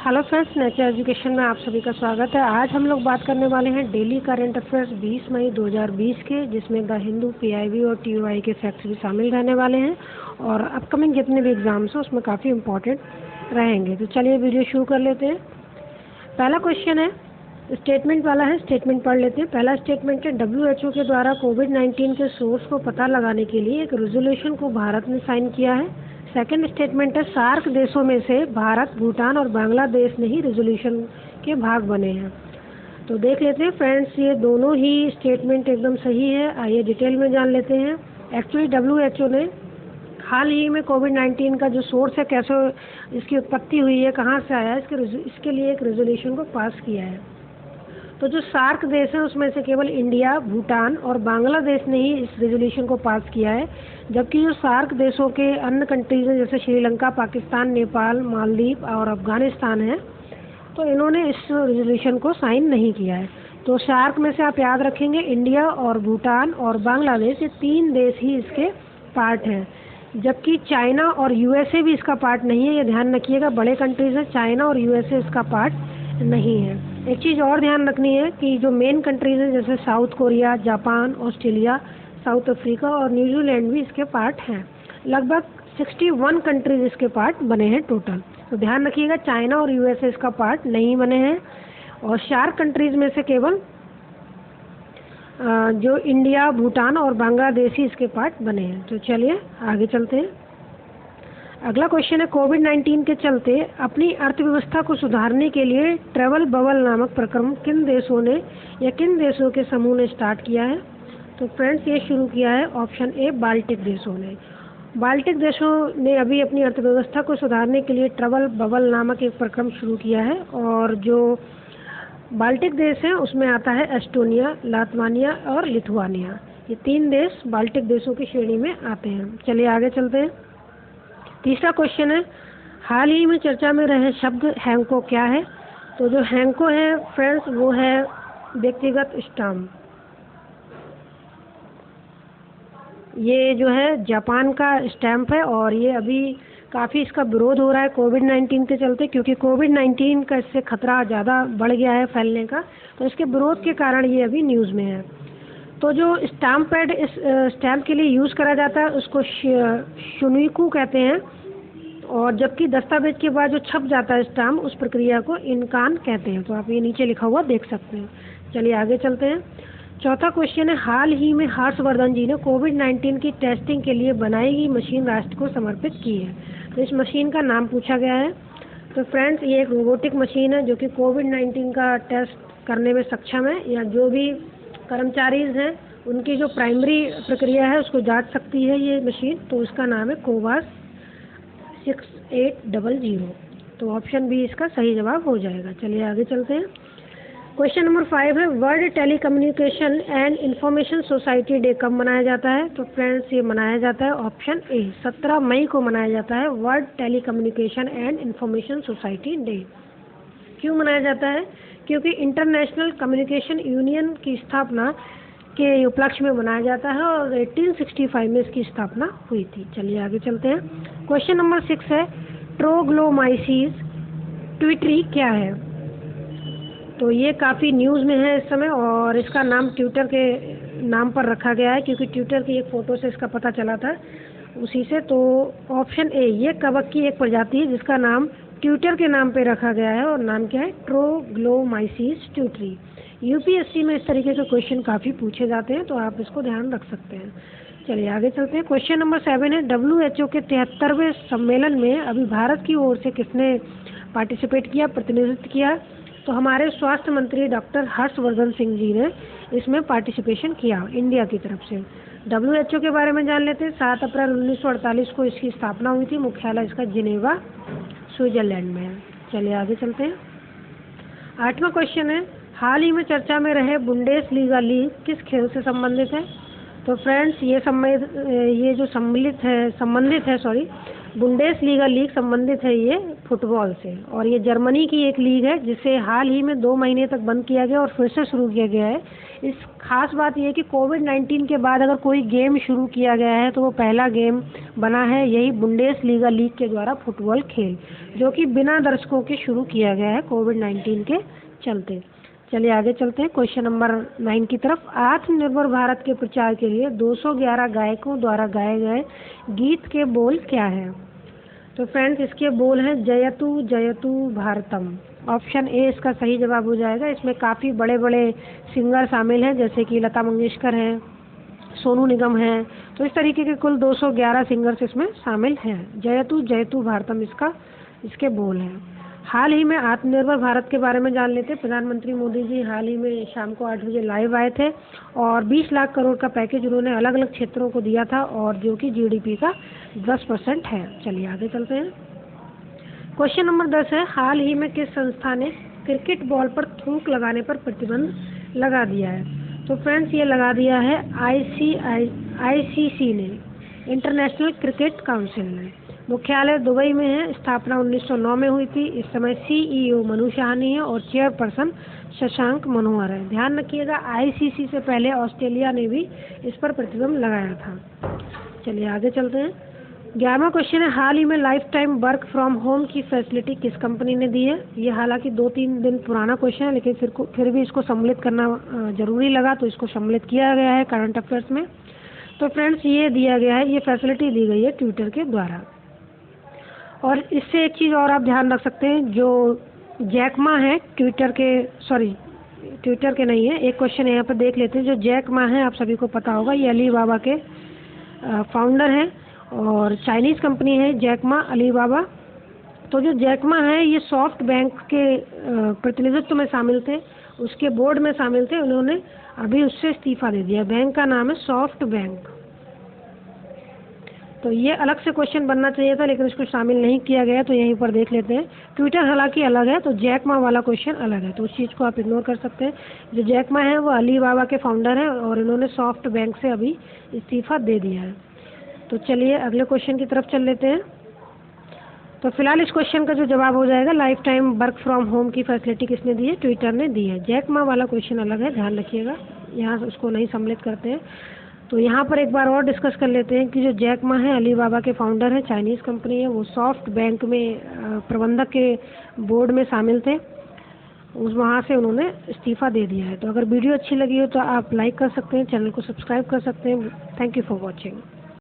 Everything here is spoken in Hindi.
हेलो फ्रेंड्स, नेचर एजुकेशन में आप सभी का स्वागत है। आज हम लोग बात करने वाले हैं डेली करंट अफेयर्स 20 मई 2020 के, जिसमें द हिंदू, पीआईबी और टीयूआई के फैक्ट्स भी शामिल रहने वाले हैं और अपकमिंग जितने भी एग्जाम्स हैं उसमें काफ़ी इंपॉर्टेंट रहेंगे। तो चलिए वीडियो शुरू कर लेते हैं। पहला क्वेश्चन है, स्टेटमेंट वाला है, स्टेटमेंट पढ़ लेते हैं। पहला स्टेटमेंट है, WHO के द्वारा कोविड-19 के सोर्स को पता लगाने के लिए एक रेजोल्यूशन को भारत ने साइन किया है। सेकंड स्टेटमेंट है, सार्क देशों में से भारत, भूटान और बांग्लादेश ने ही रेजोल्यूशन के भाग बने हैं। तो देख लेते हैं फ्रेंड्स, ये दोनों ही स्टेटमेंट एकदम सही है। आइए डिटेल में जान लेते हैं। एक्चुअली WHO ने हाल ही में कोविड-19 का जो सोर्स है, कैसे इसकी उत्पत्ति हुई है, कहाँ से आया है, इसके लिए एक रेजोल्यूशन को पास किया है। तो जो सार्क देश है उसमें से केवल इंडिया, भूटान और बांग्लादेश ने ही इस रेजोल्यूशन को पास किया है, जबकि जो सार्क देशों के अन्य कंट्रीज हैं जैसे श्रीलंका, पाकिस्तान, नेपाल, मालदीव और अफगानिस्तान है, तो इन्होंने इस रेजोल्यूशन को साइन नहीं किया है। तो सार्क में से आप याद रखेंगे, इंडिया और भूटान और बांग्लादेश, ये 3 देश ही इसके पार्ट हैं, जबकि चाइना और USA भी इसका पार्ट नहीं है। ये ध्यान रखिएगा, बड़े कंट्रीज हैं, चाइना और USA इसका पार्ट नहीं है। एक चीज़ और ध्यान रखनी है कि जो मेन कंट्रीज हैं जैसे south Korea, Japan, Australia, south Africa और न्यूजीलैंड भी इसके पार्ट हैं। लगभग 61 कंट्रीज इसके पार्ट बने हैं टोटल। तो ध्यान रखिएगा, चाइना और USA इसका पार्ट नहीं बने हैं और सार्क कंट्रीज में से केवल जो इंडिया, भूटान और बांग्लादेश ही इसके पार्ट बने हैं। तो चलिए आगे चलते हैं। अगला क्वेश्चन है, कोविड-19 के चलते अपनी अर्थव्यवस्था को सुधारने के लिए ट्रैवल बबल नामक प्रक्रम किन देशों ने या किन देशों के समूह ने स्टार्ट किया है? तो फ्रेंड्स, ये शुरू किया है ऑप्शन ए, बाल्टिक देशों ने। बाल्टिक देशों ने अभी अपनी अर्थव्यवस्था को सुधारने के लिए ट्रैवल बबल नामक एक प्रक्रम शुरू किया है और जो बाल्टिक देश हैं उसमें आता है एस्टोनिया, लातवानिया और लिथुआनिया। ये 3 देश बाल्टिक देशों की श्रेणी में आते हैं। चलिए आगे चलते हैं। तीसरा क्वेश्चन है, हाल ही में चर्चा में रहे शब्द हैंको क्या है? तो जो हैंको है फ्रेंड्स, वो है व्यक्तिगत स्टाम्प। ये जो है जापान का स्टैम्प है और ये अभी काफ़ी इसका विरोध हो रहा है कोविड-19 के चलते, क्योंकि कोविड-19 का इससे खतरा ज़्यादा बढ़ गया है फैलने का। तो इसके विरोध के कारण ये अभी न्यूज़ में है। तो जो स्टैम्प पैड इस स्टैम्प के लिए यूज़ करा जाता है उसको शुनिकू कहते हैं, और जबकि दस्तावेज के बाद जो छप जाता है स्टैम्प, उस प्रक्रिया को इनकान कहते हैं। तो आप ये नीचे लिखा हुआ देख सकते हैं। चलिए आगे चलते हैं। चौथा क्वेश्चन है, हाल ही में हर्षवर्धन जी ने कोविड-19 की टेस्टिंग के लिए बनाई गई मशीन राष्ट्र को समर्पित की है। तो इस मशीन का नाम पूछा गया है। तो फ्रेंड्स, ये एक रोबोटिक मशीन है जो कि कोविड-19 का टेस्ट करने में सक्षम है, या जो भी कर्मचारीज हैं उनकी जो प्राइमरी प्रक्रिया है उसको जांच सकती है ये मशीन। तो उसका नाम है कोवास 6800। तो ऑप्शन बी इसका सही जवाब हो जाएगा। चलिए आगे चलते हैं। क्वेश्चन नंबर 5 है, world telecommunication and information society day कब मनाया जाता है? तो फ्रेंड्स, ये मनाया जाता है ऑप्शन ए, 17 मई को मनाया जाता है world telecommunication and information society day. क्यों मनाया जाता है? क्योंकि इंटरनेशनल कम्युनिकेशन यूनियन की स्थापना के उपलक्ष्य में मनाया जाता है और 1865 में इसकी स्थापना हुई थी। चलिए आगे चलते हैं। क्वेश्चन नंबर 6 है, ट्रोग्लोमाइसिस ट्विटरी क्या है? तो ये काफ़ी न्यूज़ में है इस समय और इसका नाम ट्विटर के नाम पर रखा गया है, क्योंकि ट्विटर की एक फ़ोटो से इसका पता चला था उसी से। तो ऑप्शन ए, ये कवक की एक प्रजाति है जिसका नाम ट्विटर के नाम पे रखा गया है और नाम क्या है? ट्रोग्लोमाइसिस ट्विटरी। UPSC में इस तरीके के क्वेश्चन काफ़ी पूछे जाते हैं, तो आप इसको ध्यान रख सकते हैं। चलिए आगे चलते हैं। क्वेश्चन नंबर 7 है, WHO के 73वें सम्मेलन में अभी भारत की ओर से किसने पार्टिसिपेट किया, प्रतिनिधित्व किया? तो हमारे स्वास्थ्य मंत्री डॉक्टर हर्षवर्धन सिंह जी ने इसमें पार्टिसिपेशन किया इंडिया की तरफ से। WHO के बारे में जान लेते हैं। 7 अप्रैल 1948 को इसकी स्थापना हुई थी। मुख्यालय इसका जिनेवा, स्विट्जरलैंड में है। चलिए आगे चलते हैं। 8वां क्वेश्चन है, हाल ही में चर्चा में रहे बुंडेसलीगा लीग किस खेल से संबंधित है? तो फ्रेंड्स, ये जो संबंधित है बुंडेसलीगा लीग संबंधित है ये फुटबॉल से, और ये जर्मनी की एक लीग है जिसे हाल ही में 2 महीने तक बंद किया गया और फिर से शुरू किया गया है। इस खास बात ये है कि कोविड-19 के बाद अगर कोई गेम शुरू किया गया है तो वो पहला गेम बना है यही बुंडेसलीगा लीग के द्वारा फुटबॉल खेल, जो कि बिना दर्शकों के शुरू किया गया है कोविड-19 के चलते। चलिए आगे चलते हैं क्वेश्चन नंबर 9 की तरफ। आत्मनिर्भर भारत के प्रचार के लिए 211 गायकों द्वारा गाए गए गीत के बोल क्या हैं? तो फ्रेंड्स इसके बोल हैं जयतु जयतु भारतम। ऑप्शन ए इसका सही जवाब हो जाएगा। इसमें काफ़ी बड़े बड़े सिंगर शामिल हैं, जैसे कि लता मंगेशकर हैं, सोनू निगम हैं। तो इस तरीके के कुल 211 सिंगर्स इसमें शामिल हैं। जयतु जयतु भारतम इसके बोल हैं। हाल ही में आत्मनिर्भर भारत के बारे में जान लेते हैं। प्रधानमंत्री मोदी जी हाल ही में शाम को 8 बजे लाइव आए थे और 20 लाख करोड़ का पैकेज उन्होंने अलग अलग क्षेत्रों को दिया था, और जो कि जीडीपी का 10% है। चलिए आगे चलते हैं। क्वेश्चन नंबर 10 है, हाल ही में किस संस्था ने क्रिकेट बॉल पर थूक लगाने पर प्रतिबंध लगा दिया है? तो फ्रेंड्स ये लगा दिया है आईसीसी ने, इंटरनेशनल क्रिकेट काउंसिल ने। मुख्यालय दुबई में है। स्थापना 1909 में हुई थी। इस समय सीईओ मनु शाहनी है और चेयरपर्सन शशांक मनोहर है। ध्यान रखिएगा आईसीसी से पहले ऑस्ट्रेलिया ने भी इस पर प्रतिबंध लगाया था। चलिए आगे चलते हैं। 11वां क्वेश्चन है, हाल ही में life time work from home की फैसिलिटी किस कंपनी ने दी है? ये हालांकि 2-3 दिन पुराना क्वेश्चन है, लेकिन फिर भी इसको सम्मिलित करना जरूरी लगा, तो इसको सम्मिलित किया गया है करंट अफेयर्स में। तो फ्रेंड्स ये दिया गया है, ये फैसिलिटी दी गई है ट्विटर के द्वारा। और इससे एक चीज़ और आप ध्यान रख सकते हैं, जो जैक मा है ट्विटर के नहीं है, एक क्वेश्चन यहाँ पर देख लेते हैं। जो जैक मा है आप सभी को पता होगा, ये अलीबाबा के फाउंडर हैं और चाइनीज़ कंपनी है जैक मा अलीबाबा। तो जो जैक मा है ये सॉफ्ट बैंक के प्रतिनिधित्व में शामिल थे, उसके बोर्ड में शामिल थे। उन्होंने अभी उससे इस्तीफा दे दिया। बैंक का नाम है सॉफ्ट बैंक। तो ये अलग से क्वेश्चन बनना चाहिए था, लेकिन इसको शामिल नहीं किया गया, तो यहीं पर देख लेते हैं। ट्विटर हालांकि अलग है, तो जैक मा वाला क्वेश्चन अलग है, तो उस चीज़ को आप इग्नोर कर सकते हैं। जो जैक मा है वो अलीबाबा के फाउंडर हैं और इन्होंने सॉफ्ट बैंक से अभी इस्तीफा दे दिया है। तो चलिए अगले क्वेश्चन की तरफ चल लेते हैं। तो फिलहाल इस क्वेश्चन का जो जवाब हो जाएगा, life time work from home की फैसिलिटी किसने दी है? ट्विटर ने दी है। जैक मा वाला क्वेश्चन अलग है, ध्यान रखिएगा, यहाँ उसको नहीं सम्मिलित करते हैं। तो यहाँ पर एक बार और डिस्कस कर लेते हैं कि जो जैक मा है अलीबाबा के फाउंडर हैं, चाइनीज़ कंपनी है, वो सॉफ्ट बैंक में प्रबंधक के बोर्ड में शामिल थे। वहाँ से उन्होंने इस्तीफा दे दिया है। तो अगर वीडियो अच्छी लगी हो तो आप लाइक कर सकते हैं, चैनल को सब्सक्राइब कर सकते हैं। Thank you for watching.